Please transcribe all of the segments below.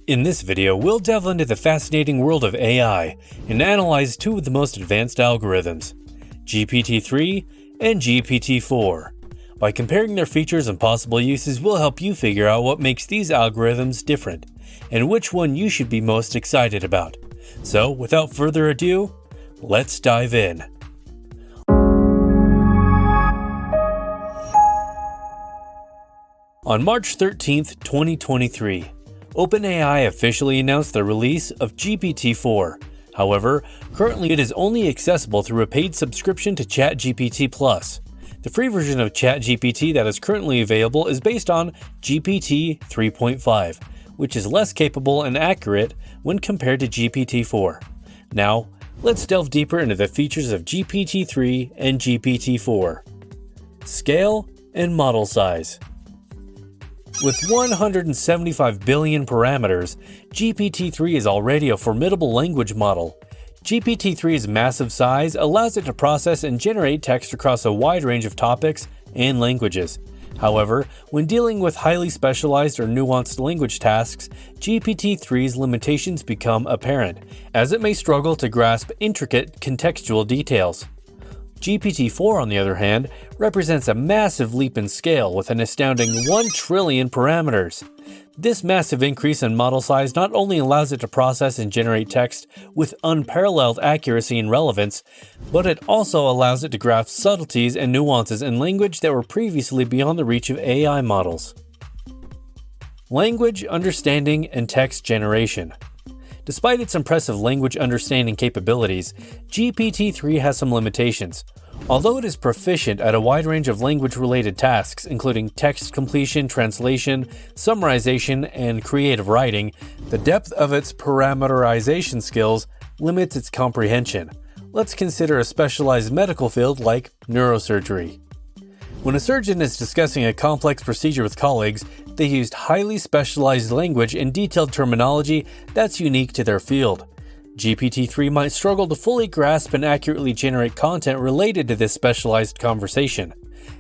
In this video, we'll delve into the fascinating world of AI and analyze two of the most advanced algorithms, GPT-3 and GPT-4. By comparing their features and possible uses, we'll help you figure out what makes these algorithms different and which one you should be most excited about. So, without further ado, let's dive in. On March 13th, 2023, OpenAI officially announced the release of GPT-4. However, currently it is only accessible through a paid subscription to ChatGPT+. The free version of ChatGPT that is currently available is based on GPT-3.5, which is less capable and accurate when compared to GPT-4. Now, let's delve deeper into the features of GPT-3 and GPT-4. Scale and model size. With 175 billion parameters, GPT-3 is already a formidable language model. GPT-3's massive size allows it to process and generate text across a wide range of topics and languages. However, when dealing with highly specialized or nuanced language tasks, GPT-3's limitations become apparent, as it may struggle to grasp intricate contextual details. GPT-4, on the other hand, represents a massive leap in scale with an astounding 1 trillion parameters. This massive increase in model size not only allows it to process and generate text with unparalleled accuracy and relevance, but it also allows it to grasp subtleties and nuances in language that were previously beyond the reach of AI models. Language understanding and text generation. Despite its impressive language understanding capabilities, GPT-3 has some limitations. Although it is proficient at a wide range of language-related tasks, including text completion, translation, summarization, and creative writing, the depth of its parameterization skills limits its comprehension. Let's consider a specialized medical field like neurosurgery. When a surgeon is discussing a complex procedure with colleagues, they used highly specialized language and detailed terminology that's unique to their field. GPT-3 might struggle to fully grasp and accurately generate content related to this specialized conversation.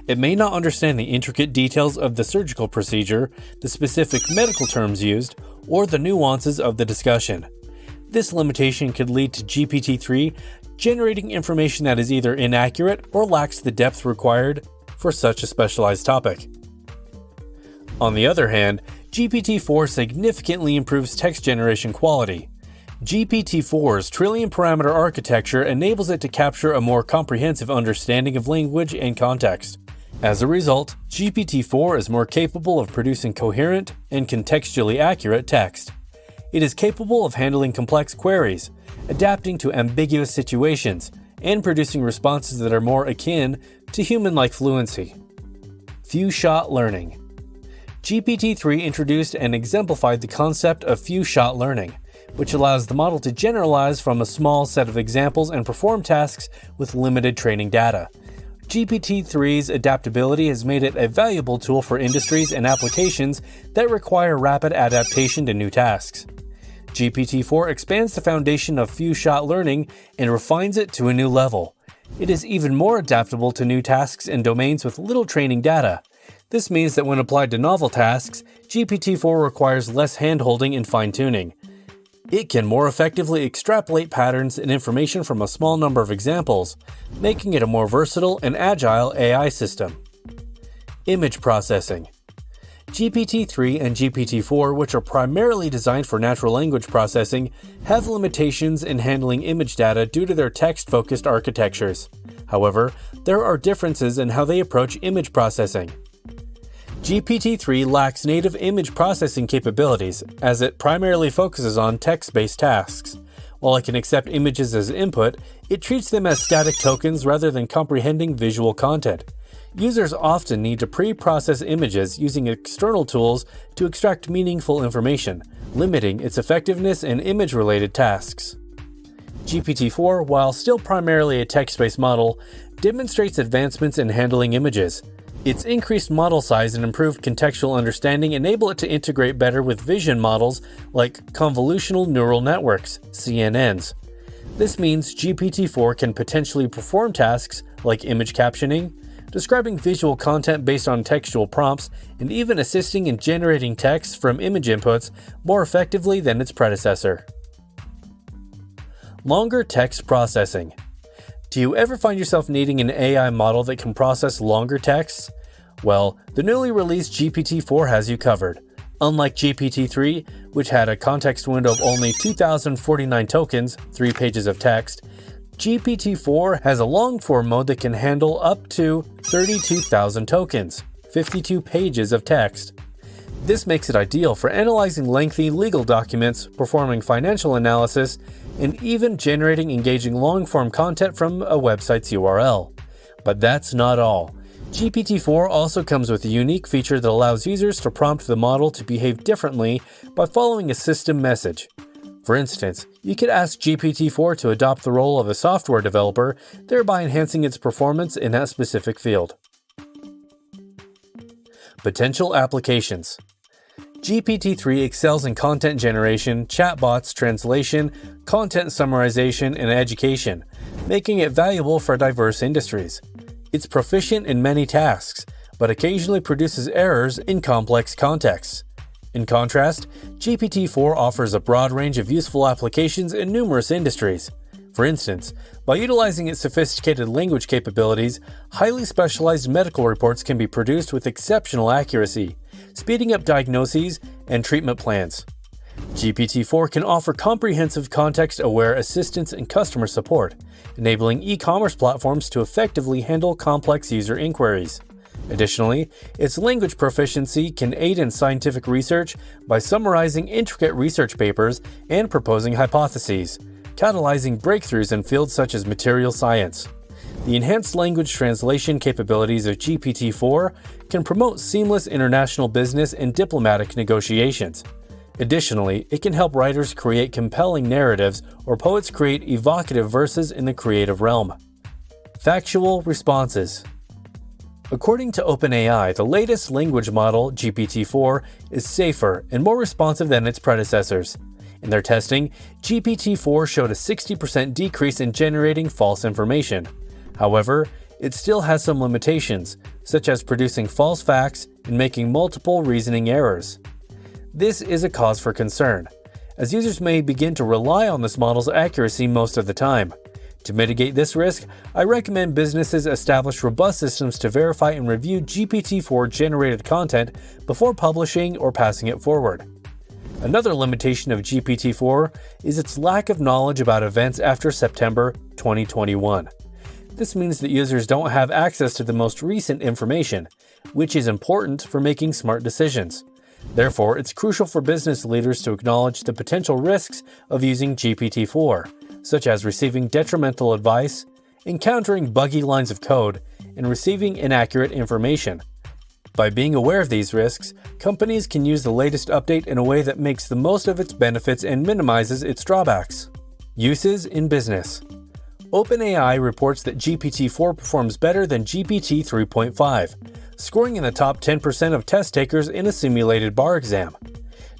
It may not understand the intricate details of the surgical procedure, the specific medical terms used, or the nuances of the discussion. This limitation could lead to GPT-3 generating information that is either inaccurate or lacks the depth required for such a specialized topic. On the other hand, GPT-4 significantly improves text generation quality. GPT-4's trillion parameter architecture enables it to capture a more comprehensive understanding of language and context. As a result, GPT-4 is more capable of producing coherent and contextually accurate text. It is capable of handling complex queries, adapting to ambiguous situations, and producing responses that are more akin to human-like fluency. Few-shot learning. GPT-3 introduced and exemplified the concept of few-shot learning, which allows the model to generalize from a small set of examples and perform tasks with limited training data. GPT-3's adaptability has made it a valuable tool for industries and applications that require rapid adaptation to new tasks. GPT-4 expands the foundation of few-shot learning and refines it to a new level. It is even more adaptable to new tasks and domains with little training data. This means that when applied to novel tasks, GPT-4 requires less hand-holding and fine-tuning. It can more effectively extrapolate patterns and information from a small number of examples, making it a more versatile and agile AI system. Image processing. GPT-3 and GPT-4, which are primarily designed for natural language processing, have limitations in handling image data due to their text-focused architectures. However, there are differences in how they approach image processing. GPT-3 lacks native image processing capabilities, as it primarily focuses on text-based tasks. While it can accept images as input, it treats them as static tokens rather than comprehending visual content. Users often need to pre-process images using external tools to extract meaningful information, limiting its effectiveness in image-related tasks. GPT-4, while still primarily a text-based model, demonstrates advancements in handling images. Its increased model size and improved contextual understanding enable it to integrate better with vision models like convolutional neural networks, CNNs. This means GPT-4 can potentially perform tasks like image captioning, describing visual content based on textual prompts, and even assisting in generating text from image inputs more effectively than its predecessor. Longer text processing. Do you ever find yourself needing an AI model that can process longer texts? Well, the newly released GPT-4 has you covered. Unlike GPT-3, which had a context window of only 2,049 tokens, 3 pages of text, GPT-4 has a long-form mode that can handle up to 32,000 tokens, 52 pages of text. This makes it ideal for analyzing lengthy legal documents, performing financial analysis, and even generating engaging long-form content from a website's URL. But that's not all. GPT-4 also comes with a unique feature that allows users to prompt the model to behave differently by following a system message. For instance, you could ask GPT-4 to adopt the role of a software developer, thereby enhancing its performance in that specific field. Potential applications. GPT-3 excels in content generation, chatbots, translation, content summarization, and education, making it valuable for diverse industries. It's proficient in many tasks, but occasionally produces errors in complex contexts. In contrast, GPT-4 offers a broad range of useful applications in numerous industries. For instance, by utilizing its sophisticated language capabilities, highly specialized medical reports can be produced with exceptional accuracy, speeding up diagnoses and treatment plans. GPT-4 can offer comprehensive context-aware assistance and customer support, enabling e-commerce platforms to effectively handle complex user inquiries. Additionally, its language proficiency can aid in scientific research by summarizing intricate research papers and proposing hypotheses, catalyzing breakthroughs in fields such as material science. The enhanced language translation capabilities of GPT-4 can promote seamless international business and diplomatic negotiations. Additionally, it can help writers create compelling narratives or poets create evocative verses in the creative realm. Factual responses. According to OpenAI, the latest language model, GPT-4, is safer and more responsive than its predecessors. In their testing, GPT-4 showed a 60% decrease in generating false information. However, it still has some limitations, such as producing false facts and making multiple reasoning errors. This is a cause for concern, as users may begin to rely on this model's accuracy most of the time. To mitigate this risk, I recommend businesses establish robust systems to verify and review GPT-4 generated content before publishing or passing it forward. Another limitation of GPT-4 is its lack of knowledge about events after September 2021. This means that users don't have access to the most recent information, which is important for making smart decisions. Therefore, it's crucial for business leaders to acknowledge the potential risks of using GPT-4, such as receiving detrimental advice, encountering buggy lines of code, and receiving inaccurate information. By being aware of these risks, companies can use the latest update in a way that makes the most of its benefits and minimizes its drawbacks. Uses in business. OpenAI reports that GPT-4 performs better than GPT 3.5, scoring in the top 10% of test takers in a simulated bar exam.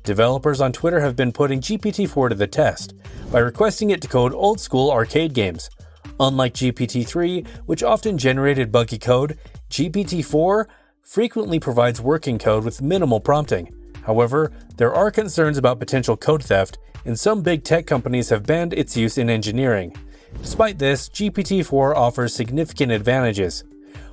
Developers on Twitter have been putting GPT-4 to the test by requesting it to code old-school arcade games. Unlike GPT-3, which often generated buggy code, GPT-4 frequently provides working code with minimal prompting. However, there are concerns about potential code theft, and some big tech companies have banned its use in engineering. Despite this, GPT-4 offers significant advantages.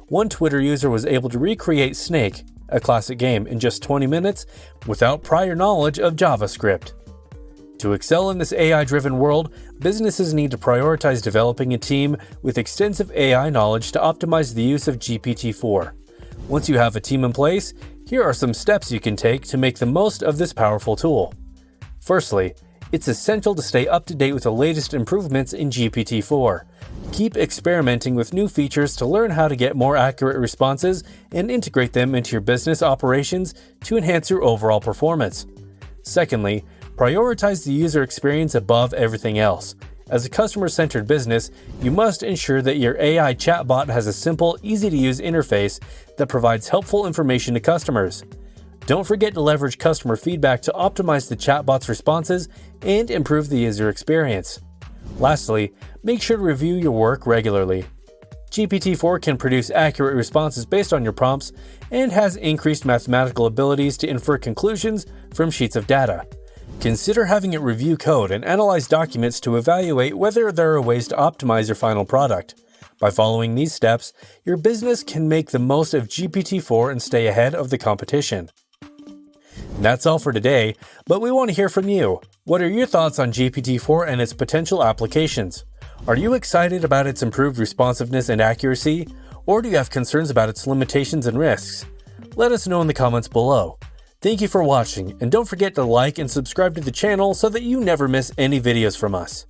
One Twitter user was able to recreate Snake, a classic game, in just 20 minutes without prior knowledge of JavaScript. To excel in this AI-driven world, businesses need to prioritize developing a team with extensive AI knowledge to optimize the use of GPT-4. Once you have a team in place, here are some steps you can take to make the most of this powerful tool. Firstly, it's essential to stay up to date with the latest improvements in GPT-4. Keep experimenting with new features to learn how to get more accurate responses and integrate them into your business operations to enhance your overall performance. Secondly, prioritize the user experience above everything else. As a customer-centered business, you must ensure that your AI chatbot has a simple, easy-to-use interface that provides helpful information to customers. Don't forget to leverage customer feedback to optimize the chatbot's responses and improve the user experience. Lastly, make sure to review your work regularly. GPT-4 can produce accurate responses based on your prompts and has increased mathematical abilities to infer conclusions from sheets of data. Consider having it review code and analyze documents to evaluate whether there are ways to optimize your final product. By following these steps, your business can make the most of GPT-4 and stay ahead of the competition. That's all for today, but we want to hear from you. What are your thoughts on GPT-4 and its potential applications? Are you excited about its improved responsiveness and accuracy, or do you have concerns about its limitations and risks? Let us know in the comments below. Thank you for watching, and don't forget to like and subscribe to the channel so that you never miss any videos from us.